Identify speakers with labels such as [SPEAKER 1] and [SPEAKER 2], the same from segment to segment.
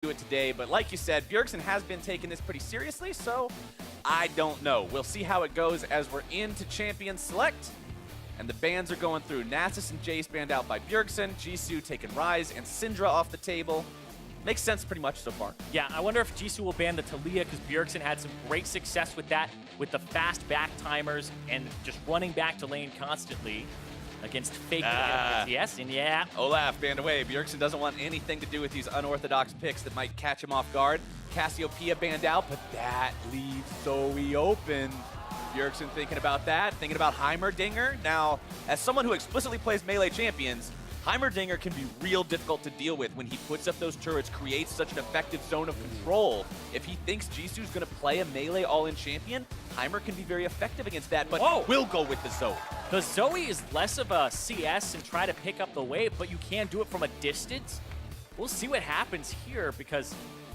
[SPEAKER 1] do it today, but like you said, Bjergsen has been taking this pretty seriously, so I don't know. We'll see how it goes as we're into Champion Select, and the bans are going through. Nasus and Jace banned out by Bjergsen, Jisu taking Ryze, and Syndra off the table. Makes sense pretty much so far.
[SPEAKER 2] Yeah, I wonder if Jisu will ban the Taliyah because Bjergsen had some great success with that, with the fast back timers and just running back to lane constantly against fake yes, and yeah.
[SPEAKER 1] Olaf banned away. Bjergsen doesn't want anything to do with these unorthodox picks that might catch him off guard. Cassiopeia banned out, but that leaves Zoe open. Bjergsen thinking about that, thinking about Heimerdinger. Now, as someone who explicitly plays melee champions, Heimerdinger can be real difficult to deal with when he puts up those turrets, creates such an effective zone of control. If he thinks Jisu's going to play a melee all-in champion, Heimer can be very effective against that, but will go with the Zoe.
[SPEAKER 2] The Zoe is less of a CS and try to pick up the wave, but you can do it from a distance. We'll see what happens here because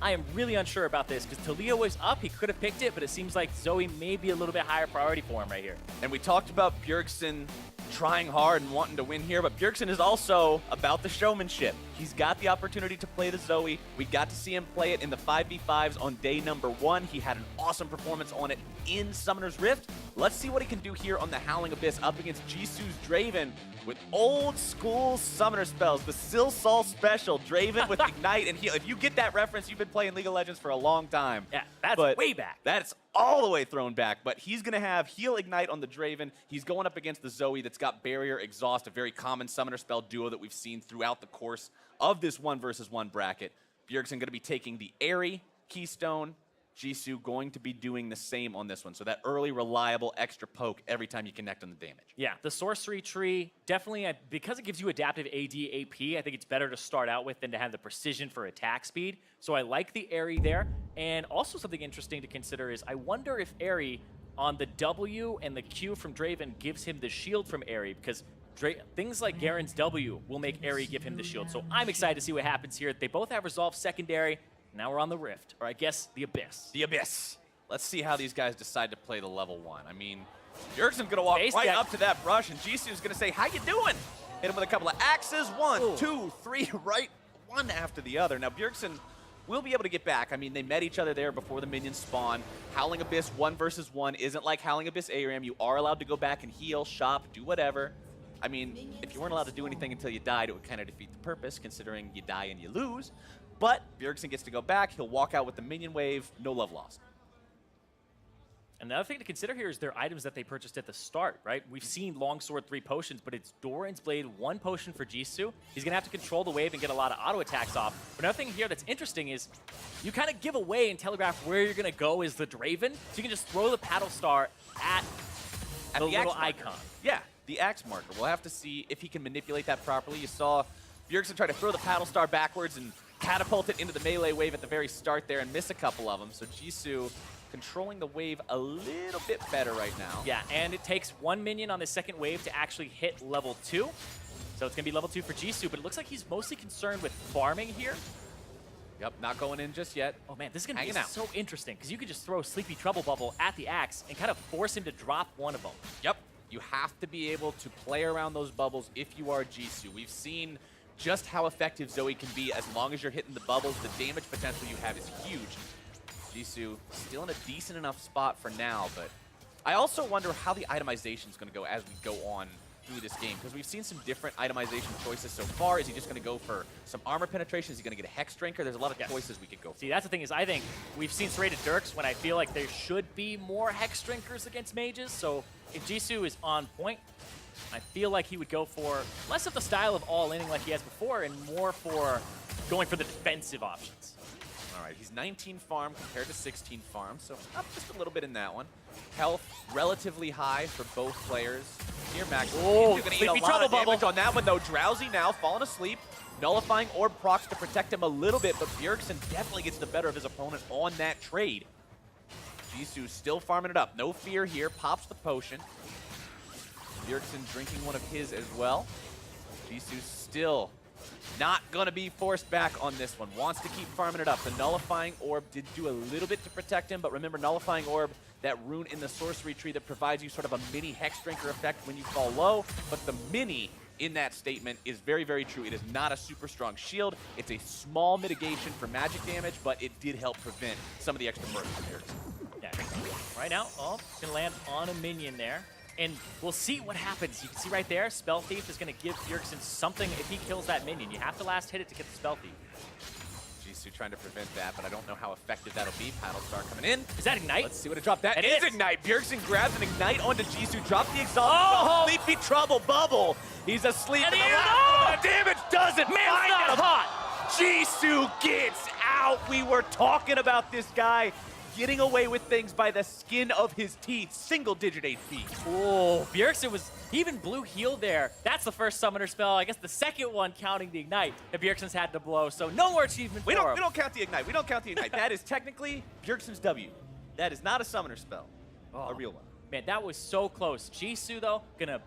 [SPEAKER 2] I am really unsure about this because Taliyah was up, he could have picked it, but it seems like Zoe may be a little bit higher priority for him right here.
[SPEAKER 1] And we talked about Bjergsen trying hard and wanting to win here, but Bjergsen is also about the showmanship. He's got the opportunity to play the Zoe. We got to see him play it in the 5v5s on day number 1. He had an awesome performance on it in Summoner's Rift. Let's see what he can do here on the Howling Abyss up against Jisu's Draven with old school Summoner spells. The Silsol special, Draven with Ignite and Heal. If you get that reference, you've been playing League of Legends for a long time.
[SPEAKER 2] Yeah, that's way back.
[SPEAKER 1] That's all the way thrown back, but he's going to have Heal Ignite on the Draven. He's going up against the Zoe that's got Barrier Exhaust, a very common Summoner spell duo that we've seen throughout the course of this 1 versus 1 bracket. Bjergsen going to be taking the Airy Keystone. Jisu going to be doing the same on this one. So that early, reliable, extra poke every time you connect on the damage.
[SPEAKER 2] Yeah, the sorcery tree, definitely, because it gives you adaptive AD, AP, I think it's better to start out with than to have the precision for attack speed. So I like the Airy there. And also something interesting to consider is I wonder if Airy on the W and the Q from Draven gives him the shield from Airy because things like Garen's W will make Airy give him the shield. So I'm excited to see what happens here. They both have Resolve secondary. Now we're on the Rift, or I guess the Abyss.
[SPEAKER 1] The Abyss. Let's see how these guys decide to play the level 1. I mean, Bjergsen's gonna walk right up to that brush, and Jisu's gonna say, "How you doing?" Hit him with a couple of axes. 1, 2, 3, right, one after the other. Now Bjergsen will be able to get back. I mean, they met each other there before the minions spawn. Howling Abyss 1 versus 1 isn't like Howling Abyss ARAM. You are allowed to go back and heal, shop, do whatever. I mean, if you weren't allowed to do anything until you died, it would kind of defeat the purpose, considering you die and you lose. But Bjergsen gets to go back. He'll walk out with the minion wave. No love lost.
[SPEAKER 2] Another thing to consider here is their items that they purchased at the start, right? We've seen Longsword 3 potions, but it's Doran's Blade 1 potion for Jisu. He's going to have to control the wave and get a lot of auto attacks off. But another thing here that's interesting is you kind of give away and telegraph where you're going to go is the Draven. So you can just throw the paddle star at the little icon.
[SPEAKER 1] Yeah, the axe marker. We'll have to see if he can manipulate that properly. You saw Bjergsen try to throw the paddle star backwards and catapult it into the melee wave at the very start there and miss a couple of them. So Jisu controlling the wave a little bit better right now.
[SPEAKER 2] Yeah, and it takes 1 minion on the second wave to actually hit level 2. So it's going to be level 2 for Jisu, but it looks like he's mostly concerned with farming here.
[SPEAKER 1] Yep, not going in just yet.
[SPEAKER 2] Oh man, this is going to be so interesting because you could just throw Sleepy Trouble Bubble at the axe and kind of force him to drop one of them.
[SPEAKER 1] Yep, you have to be able to play around those bubbles if you are Jisu. We've seen just how effective Zoe can be as long as you're hitting the bubbles. The damage potential you have is huge. Jisu still in a decent enough spot for now, but I also wonder how the itemization is going to go as we go on through this game, because we've seen some different itemization choices so far. Is he just going to go for some armor penetration? Is he going to get a Hex Drinker? There's a lot of choices we could go for.
[SPEAKER 2] See, that's the thing is I think we've seen Serrated Dirks when I feel like there should be more Hex Drinkers against mages, so if Jisu is on point, I feel like he would go for less of the style of all-inning like he has before and more for going for the defensive options.
[SPEAKER 1] All right, he's 19 farm compared to 16 farm, so up just a little bit in that one. Health relatively high for both players. Here, Max.
[SPEAKER 2] Oh,
[SPEAKER 1] going to eat a lot of damage on that one, though. Drowsy now, falling asleep. Nullifying Orb procs to protect him a little bit, but Bjergsen definitely gets the better of his opponent on that trade. Jisu still farming it up. No fear here. Pops the potion. Bjergsen drinking one of his as well. Jisu still not going to be forced back on this one. Wants to keep farming it up. The Nullifying Orb did do a little bit to protect him, but remember, Nullifying Orb, that rune in the sorcery tree that provides you sort of a mini Hex Drinker effect when you fall low, but the mini in that statement is very, very true. It is not a super strong shield. It's a small mitigation for magic damage, but it did help prevent some of the extra burst from Bjergsen.
[SPEAKER 2] Yeah. Right now, going to land on a minion there. And we'll see what happens. You can see right there, Spell Thief is going to give Bjergsen something if he kills that minion. You have to last hit it to get the Spell Thief.
[SPEAKER 1] Jisu trying to prevent that, but I don't know how effective that'll be. Paddle Star coming in.
[SPEAKER 2] Is that Ignite?
[SPEAKER 1] Let's see what it dropped. That
[SPEAKER 2] It
[SPEAKER 1] is
[SPEAKER 2] is.
[SPEAKER 1] Ignite. Bjergsen grabs an Ignite onto Jisu, drops the exhaust. Sleepy Trouble Bubble. He's asleep
[SPEAKER 2] And
[SPEAKER 1] in the
[SPEAKER 2] he-
[SPEAKER 1] last the damage doesn't
[SPEAKER 2] Man's
[SPEAKER 1] find
[SPEAKER 2] not
[SPEAKER 1] him.
[SPEAKER 2] hot.
[SPEAKER 1] Jisu gets out. We were talking about this guy getting away with things by the skin of his teeth. Single-digit HP.
[SPEAKER 2] Oh, Bjergsen he even blew heal there. That's the first summoner spell. I guess the second one counting the Ignite that Bjergsen's had to blow, so no more achievement
[SPEAKER 1] We
[SPEAKER 2] for him.
[SPEAKER 1] don't count the Ignite. We don't count the Ignite. That is technically Bjergsen's W. That is not a summoner spell. A real one.
[SPEAKER 2] Man, that was so close. Jisu, though, gonna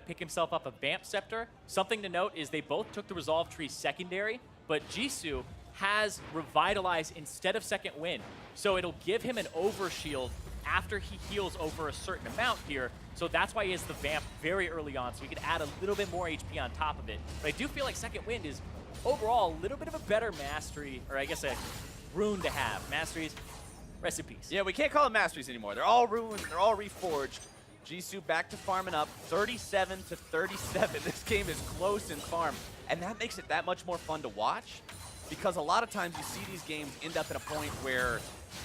[SPEAKER 2] pick himself up a Vamp Scepter. Something to note is they both took the Resolve Tree secondary, but Jisu has Revitalize instead of Second Wind. So it'll give him an overshield after he heals over a certain amount here. So that's why he has the Vamp very early on, so he could add a little bit more HP on top of it. But I do feel like Second Wind is overall a little bit of a better mastery, or I guess a rune to have. Masteries, rest in peace.
[SPEAKER 1] Yeah, we can't call them masteries anymore. They're all ruined. They're all reforged. Jisu back to farming up, 37 to 37. This game is close in farm, and that makes it that much more fun to watch because a lot of times you see these games end up at a point where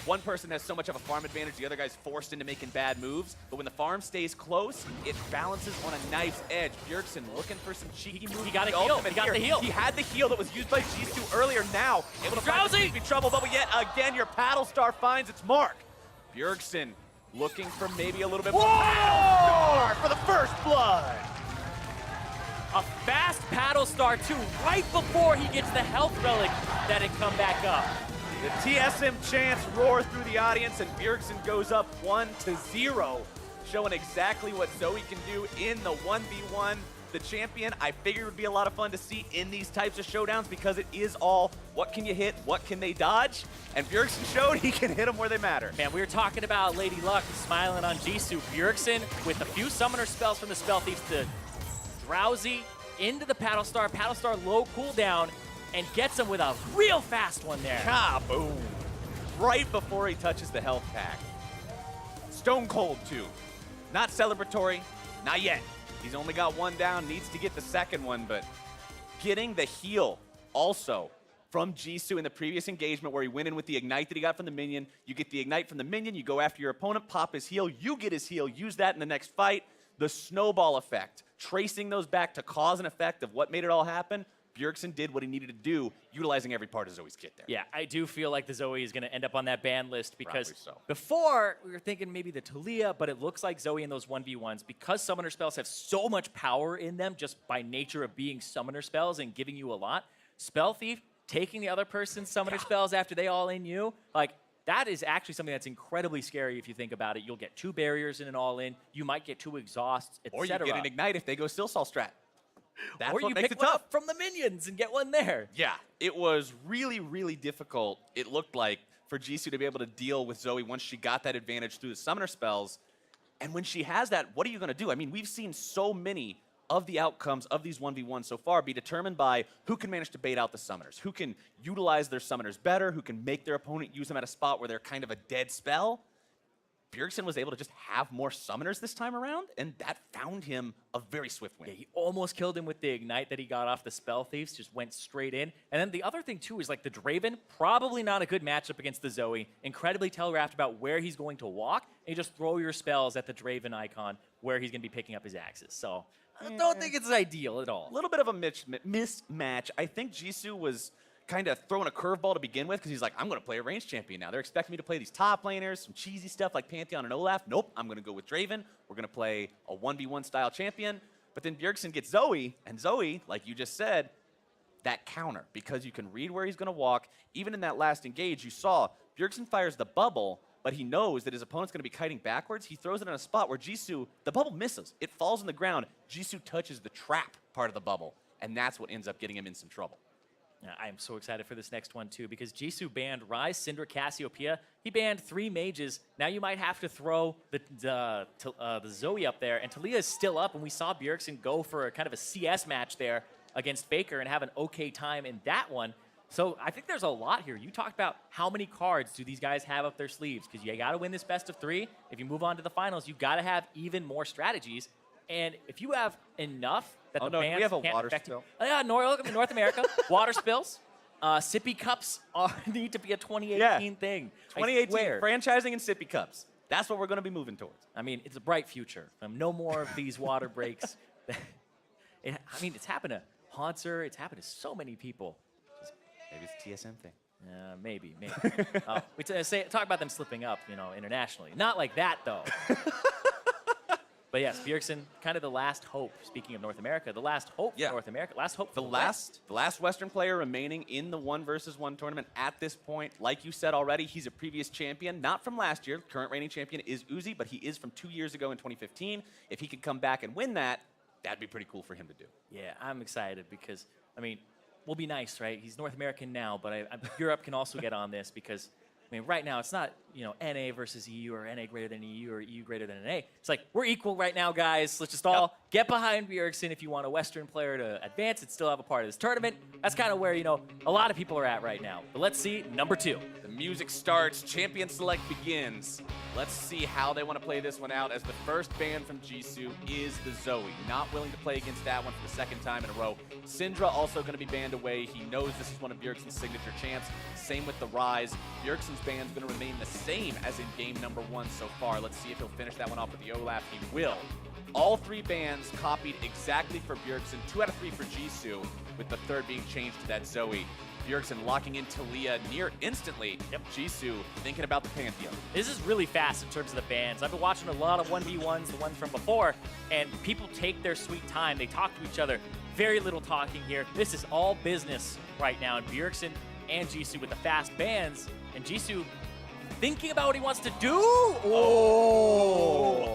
[SPEAKER 1] one person has so much of a farm advantage, the other guy's forced into making bad moves. But when the farm stays close, it balances on a knife's edge. Bjergsen looking for some cheeky moves.
[SPEAKER 2] He got a heal. He got the heal.
[SPEAKER 1] He had the heal that was used by Jisu earlier. Now able to find
[SPEAKER 2] Drowsy.
[SPEAKER 1] Sleepy Trouble Bubble. Yet again, your Paddle Star finds its mark. Bjergsen looking for maybe a little bit more Paddle Star for the first blood.
[SPEAKER 2] A fast Paddle Star, too, right before he gets the health relic that had come back up.
[SPEAKER 1] The TSM chants roar through the audience, and Bjergsen goes up 1-0, showing exactly what Zoe can do in the 1v1. The champion, I figured would be a lot of fun to see in these types of showdowns because it is all what can you hit, what can they dodge, and Bjergsen showed he can hit them where they matter.
[SPEAKER 2] Man, we were talking about Lady Luck smiling on Jisu. Bjergsen with a few summoner spells from the Spell Thieves to Drowsy into the Paddle Star low cooldown, and gets him with a real fast one there.
[SPEAKER 1] Kaboom! Right before he touches the health pack. Stone Cold, too. Not celebratory, not yet. He's only got one down, needs to get the second one, but getting the heal also from Jisu in the previous engagement where he went in with the Ignite that he got from the minion. You get the Ignite from the minion, you go after your opponent, pop his heal, you get his heal, use that in the next fight. The snowball effect, tracing those back to cause and effect of what made it all happen. Bjergsen did what he needed to do, utilizing every part of Zoe's kit there.
[SPEAKER 2] Yeah, I do feel like the Zoe is going to end up on that ban list because
[SPEAKER 1] Probably so.
[SPEAKER 2] before we were thinking maybe the Talia, but it looks like Zoe in those 1v1s, because summoner spells have so much power in them just by nature of being summoner spells and giving you a lot. Spell Thief, taking the other person's summoner spells after they all in you, like that is actually something that's incredibly scary if you think about it. You'll get 2 barriers in an all-in, you might get 2 exhausts, etc.
[SPEAKER 1] Or you get an Ignite if they go Still Saw strat. That's
[SPEAKER 2] or
[SPEAKER 1] what
[SPEAKER 2] you
[SPEAKER 1] makes
[SPEAKER 2] pick
[SPEAKER 1] it
[SPEAKER 2] one
[SPEAKER 1] tough.
[SPEAKER 2] up from the minions and get one there.
[SPEAKER 1] Yeah, it was really, really difficult, it looked like, for Jisu to be able to deal with Zoe once she got that advantage through the summoner spells. And when she has that, what are you going to do? I mean, we've seen so many of the outcomes of these 1v1s so far be determined by who can manage to bait out the summoners, who can utilize their summoners better, who can make their opponent use them at a spot where they're kind of a dead spell. Bjergsen was able to just have more summoners this time around, and that found him a very swift win.
[SPEAKER 2] Yeah, he almost killed him with the Ignite that he got off the Spell Thieves, just went straight in. And then the other thing, too, is like the Draven, probably not a good matchup against the Zoe. Incredibly telegraphed about where he's going to walk, and you just throw your spells at the Draven icon where he's going to be picking up his axes. So I don't think it's ideal at all.
[SPEAKER 1] A little bit of a mismatch. I think Jisu was kind of throwing a curveball to begin with because he's like, I'm going to play a range champion now. They're expecting me to play these top laners, some cheesy stuff like Pantheon and Olaf. Nope, I'm going to go with Draven. We're going to play a 1v1 style champion. But then Bjergsen gets Zoe, and Zoe, like you just said, that counter, because you can read where he's going to walk. Even in that last engage, you saw Bjergsen fires the bubble, but he knows that his opponent's going to be kiting backwards. He throws it in a spot where Jisu, the bubble misses. It falls on the ground. Jisu touches the trap part of the bubble, and that's what ends up getting him in some trouble.
[SPEAKER 2] I am so excited for this next one, too, because Jisu banned Ryze, Syndra, Cassiopeia. He banned 3 mages. Now you might have to throw the Zoe up there, and Talia is still up, and we saw Bjergsen go for a kind of a CS match there against Faker and have an okay time in that one. So I think there's a lot here. You talked about how many cards do these guys have up their sleeves, because you got to win this best of 3. If you move on to the finals, you got to have even more strategies. And if you have enough that the bans
[SPEAKER 1] we have a
[SPEAKER 2] can't
[SPEAKER 1] water
[SPEAKER 2] affect
[SPEAKER 1] spill.
[SPEAKER 2] You. Yeah, North America, water spills. Sippy cups need to be a 2018 thing.
[SPEAKER 1] 2018 franchising and sippy cups. That's what we're going to be moving towards.
[SPEAKER 2] I mean, it's a bright future. No more of these water breaks. I mean, it's happened to Haunter. It's happened to so many people.
[SPEAKER 1] Maybe it's a TSM thing.
[SPEAKER 2] Maybe. We talk about them slipping up, internationally. Not like that, though. But yes, Bjergsen, kind of the last hope. Speaking of North America, the last hope for North America, last hope for
[SPEAKER 1] the last Western player remaining in the 1-versus-1 tournament at this point. Like you said already, he's a previous champion, not from last year. Current reigning champion is Uzi, but he is from 2 years ago in 2015. If he could come back and win that, that'd be pretty cool for him to do.
[SPEAKER 2] Yeah, I'm excited because, I mean, we'll be nice, right? He's North American now, but Europe can also get on this because, I mean, right now it's not, NA versus EU or NA greater than EU or EU greater than NA. It's like, we're equal right now, guys. Let's just all get behind Bjergsen if you want a Western player to advance and still have a part of this tournament. That's kind of where, a lot of people are at right now. But let's see, number 2.
[SPEAKER 1] The music starts, champion select begins. Let's see how they want to play this one out, as the first ban from Jisu is the Zoe. Not willing to play against that one for the 2nd time in a row. Syndra also going to be banned away. He knows this is one of Bjergsen's signature champs. Same with the Ryze. Bjergsen's ban is going to remain the same as in game number 1 so far. Let's see if he'll finish that one off with the Olaf. He will. All 3 bans copied exactly for Bjergsen. 2 out of 3 for Jisu, with the 3rd being changed to that Zoe. Bjergsen locking in Talia near instantly. Jisu thinking about the Pantheon.
[SPEAKER 2] This is really fast in terms of the bans. I've been watching a lot of 1v1s, the ones from before, and people take their sweet time. They talk to each other. Very little talking here. This is all business right now. And Bjergsen and Jisu with the fast bans, and Jisu thinking about what he wants to do.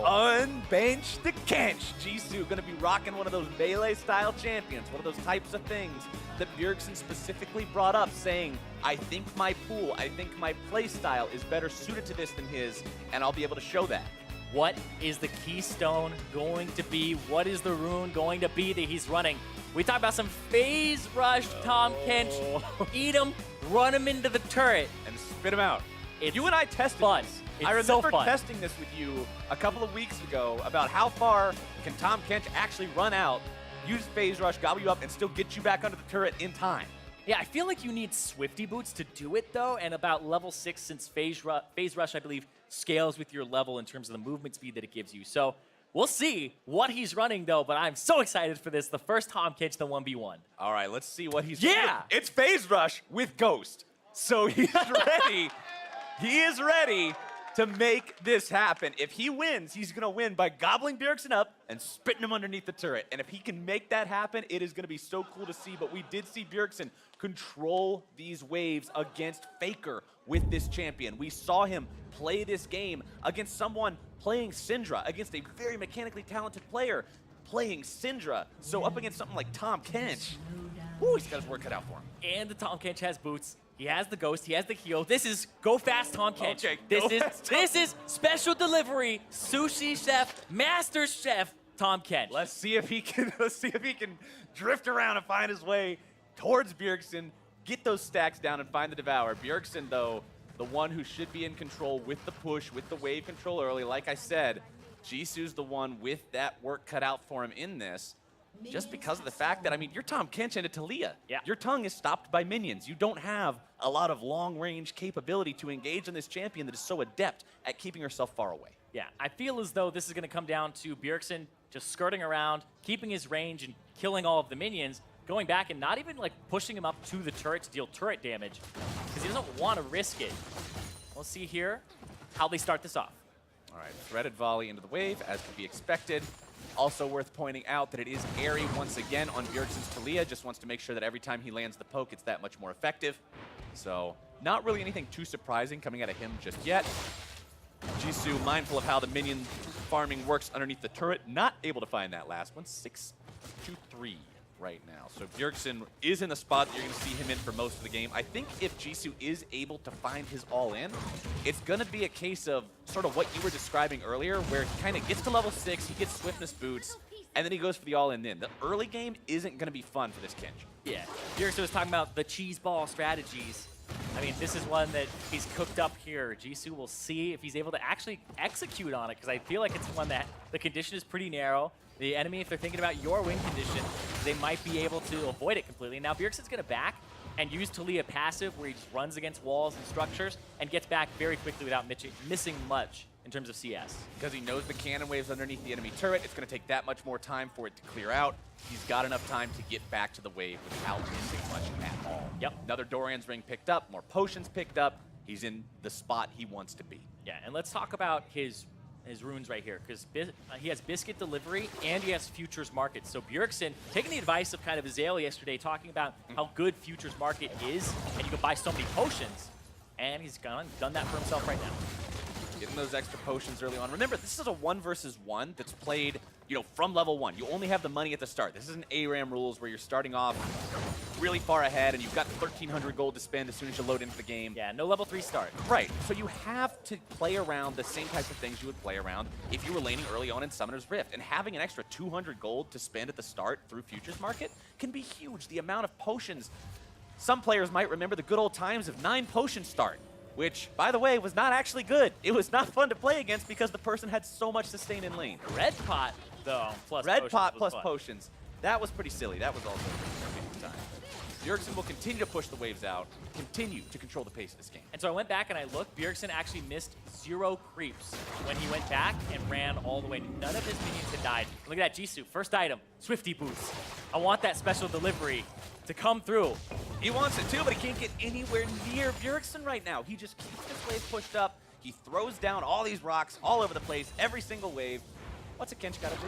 [SPEAKER 1] Unbench the Kench. Jisu going to be rocking one of those melee-style champions, one of those types of things that Bjergsen specifically brought up, saying, I think my pool, I think my play style is better suited to this than his, and I'll be able to show that.
[SPEAKER 2] What is the keystone going to be? What is the rune going to be that he's running? We talk about some phase rush Tahm Kench. Eat him, run him into the turret.
[SPEAKER 1] And spit him out. You and I tested this.
[SPEAKER 2] It's
[SPEAKER 1] I remember
[SPEAKER 2] so
[SPEAKER 1] testing this with you a couple of weeks ago about how far can Tahm Kench actually run out, use phase rush, gobble you up, and still get you back under the turret in time.
[SPEAKER 2] Yeah, I feel like you need Swifty boots to do it, though, and about level 6, since phase rush, I believe, scales with your level in terms of the movement speed that it gives you. So we'll see what he's running, though, but I'm so excited for this. The first Tahm Kench, the 1v1.
[SPEAKER 1] All right, let's see what he's
[SPEAKER 2] doing.
[SPEAKER 1] It's phase rush with Ghost. So he's ready. He is ready to make this happen. If he wins, he's going to win by gobbling Bjergsen up and spitting him underneath the turret. And if he can make that happen, it is going to be so cool to see. But we did see Bjergsen control these waves against Faker with this champion. We saw him play this game against someone playing Syndra, against a very mechanically talented player playing Syndra. So up against something like Tahm Kench, he's got his work cut out for him.
[SPEAKER 2] And the Tahm Kench has boots. He has the Ghost. He has the heal. This is go fast Tahm Kench.
[SPEAKER 1] Okay,
[SPEAKER 2] this is special delivery sushi chef, master chef Tahm Kench.
[SPEAKER 1] Let's see if he can drift around and find his way towards Bjergsen, get those stacks down and find the Devour. Bjergsen, though, the one who should be in control with the push, with the wave control early. Like I said, Jisu's the one with that work cut out for him in this. Just because of the fact that, I mean, you're Tahm Kench into Talia.
[SPEAKER 2] Yeah.
[SPEAKER 1] Your tongue is stopped by minions. You don't have a lot of long-range capability to engage on this champion that is so adept at keeping herself far away.
[SPEAKER 2] Yeah, I feel as though this is going to come down to Bjergsen just skirting around, keeping his range and killing all of the minions, going back and not even like pushing him up to the turret to deal turret damage because he doesn't want to risk it. We'll see here how they start this off.
[SPEAKER 1] All right, threaded volley into the wave, as could be expected. Also worth pointing out that it is airy once again on Bjergsen's Talia. Just wants to make sure that every time he lands the poke, it's that much more effective. So not really anything too surprising coming out of him just yet. Jisu, mindful of how the minion farming works underneath the turret, not able to find that last one. 6-2-3. right now. So Bjergsen is in the spot that you're going to see him in for most of the game. I think if Jisu is able to find his all-in, it's going to be a case of sort of what you were describing earlier, where he kind of gets to level 6, he gets swiftness boots, and then he goes for the all-in then. The early game isn't going to be fun for this Kench.
[SPEAKER 2] Yeah, Bjergsen was talking about the cheese ball strategies. I mean, this is one that he's cooked up here. Jisu will see if he's able to actually execute on it, because I feel like it's one that the condition is pretty narrow. The enemy, if they're thinking about your win condition, they might be able to avoid it completely. Now, Bjergsen's going to back and use Talia passive, where he just runs against walls and structures and gets back very quickly without missing much in terms of CS.
[SPEAKER 1] Because he knows the cannon waves underneath the enemy turret, it's going to take that much more time for it to clear out. He's got enough time to get back to the wave without missing much at all.
[SPEAKER 2] Yep.
[SPEAKER 1] Another Dorian's ring picked up, more potions picked up. He's in the spot he wants to be.
[SPEAKER 2] Yeah, and let's talk about his runes right here, because he has Biscuit Delivery and he has Futures Market. So Bjergsen, taking the advice of kind of Azale yesterday, talking about how good Futures Market is, and you can buy so many potions, and he's done that for himself right now.
[SPEAKER 1] Getting those extra potions early on. Remember, this is a 1 versus 1 that's played, from level 1. You only have the money at the start. This isn't ARAM rules where you're starting off really far ahead and you've got 1,300 gold to spend as soon as you load into the game.
[SPEAKER 2] Yeah, no level 3 start.
[SPEAKER 1] Right, so you have to play around the same types of things you would play around if you were laning early on in Summoner's Rift. And having an extra 200 gold to spend at the start through Futures Market can be huge. The amount of potions, some players might remember the good old times of 9 potion start, which, by the way, was not actually good. It was not fun to play against because the person had so much sustain in lane.
[SPEAKER 2] Red pot, though, plus
[SPEAKER 1] Red
[SPEAKER 2] potions
[SPEAKER 1] pot
[SPEAKER 2] was
[SPEAKER 1] plus
[SPEAKER 2] fun.
[SPEAKER 1] potions. That was pretty silly. That was also a pretty good time. Bjergsen will continue to push the waves out, continue to control the pace of this game.
[SPEAKER 2] And so I went back and I looked. Bjergsen actually missed 0 creeps when he went back and ran all the way. None of his minions had died. Look at that, Jisu. First item, Swifty Boots. I want that special delivery to come through.
[SPEAKER 1] He wants it too, but he can't get anywhere near Bjergsen right now. He just keeps this wave pushed up. He throws down all these rocks all over the place, every single wave. What's a Kench got to do?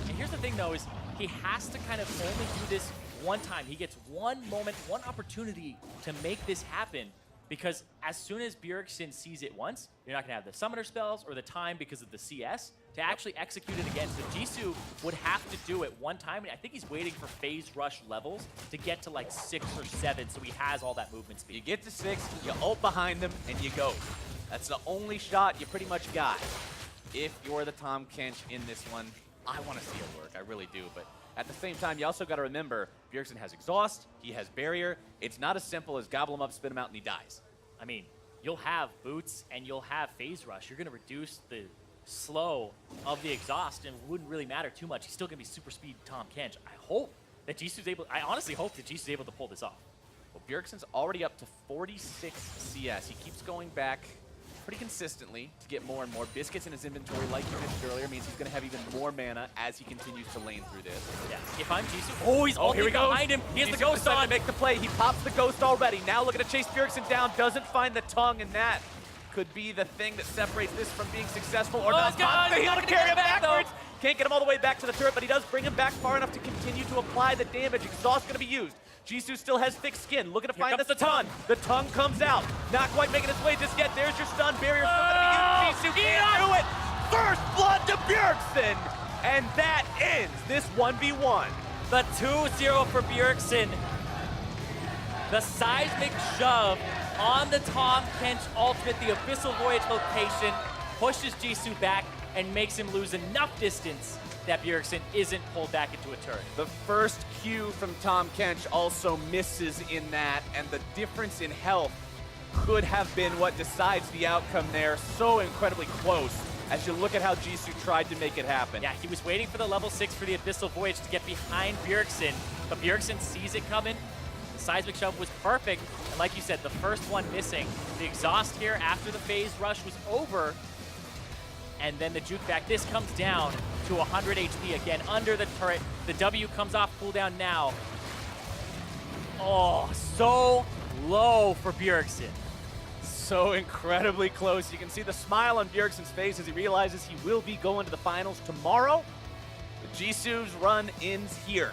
[SPEAKER 2] And here's the thing, though, is he has to kind of only do this one time. He gets one moment, one opportunity to make this happen, because as soon as Bjergsen sees it once, you're not going to have the summoner spells or the time because of the CS to actually execute it again. So Jisu would have to do it one time, and I think he's waiting for phase rush levels to get to like 6 or 7, so he has all that movement speed.
[SPEAKER 1] You get to 6, you ult behind them, and you go. That's the only shot you pretty much got. If you're the Tahm Kench in this one, I want to see it work. I really do, but at the same time, you also got to remember, Bjergsen has Exhaust, he has Barrier. It's not as simple as gobble him up, spit him out, and he dies.
[SPEAKER 2] I mean, you'll have boots and you'll have phase rush. You're going to reduce the slow of the exhaust, and it wouldn't really matter too much. He's still going to be super speed Tahm Kench. I honestly hope that Jisu's able to pull this off.
[SPEAKER 1] Well, Bjergsen's already up to 46 CS. He keeps going back pretty consistently to get more and more. Biscuits in his inventory, like you mentioned earlier, means he's going to have even more mana as he continues to lane through this.
[SPEAKER 2] Yeah. If I'm Jisu, he's ulting behind him. He has the ghost on.
[SPEAKER 1] To make the play. He pops the ghost already. Now looking to chase Bjergsen down. Doesn't find the tongue, and that could be the thing that separates this from being successful or not. He's going to carry him backwards. Can't get him all the way back to the turret, but he does bring him back far enough to continue to apply the damage. Exhaust going to be used. Jisu still has thick skin, looking to find the tongue. The tongue comes out. Not quite making its way just yet. There's your stun. Barrier still going to be used. Jisu can't do it. First blood to Bjergsen. And that ends this 1v1.
[SPEAKER 2] The 2-0 for Bjergsen. The seismic shove on the Tahm Kench ultimate, the Abyssal Voyage location, pushes Jisu back and makes him lose enough distance that Bjergsen isn't pulled back into a turret.
[SPEAKER 1] The first Q from Tahm Kench also misses in that, and the difference in health could have been what decides the outcome there. So incredibly close as you look at how Jisu tried to make it happen.
[SPEAKER 2] Yeah, he was waiting for the level 6 for the Abyssal Voyage to get behind Bjergsen, but Bjergsen sees it coming. The seismic shove was perfect, and like you said, the first one missing. The exhaust here after the phase rush was over, and then the juke back. This comes down to 100 HP again under the turret. The W comes off cooldown now. Oh, so low for Bjergsen.
[SPEAKER 1] So incredibly close. You can see the smile on Bjergsen's face as he realizes he will be going to the finals tomorrow. But Jisu's run ends here.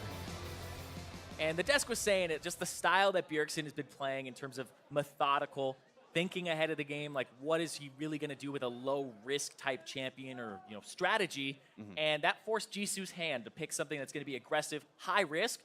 [SPEAKER 2] And the desk was saying it, just the style that Bjergsen has been playing in terms of methodical, thinking ahead of the game, like what is he really going to do with a low risk type champion or strategy, and that forced Jisu's hand to pick something that's going to be aggressive, high risk,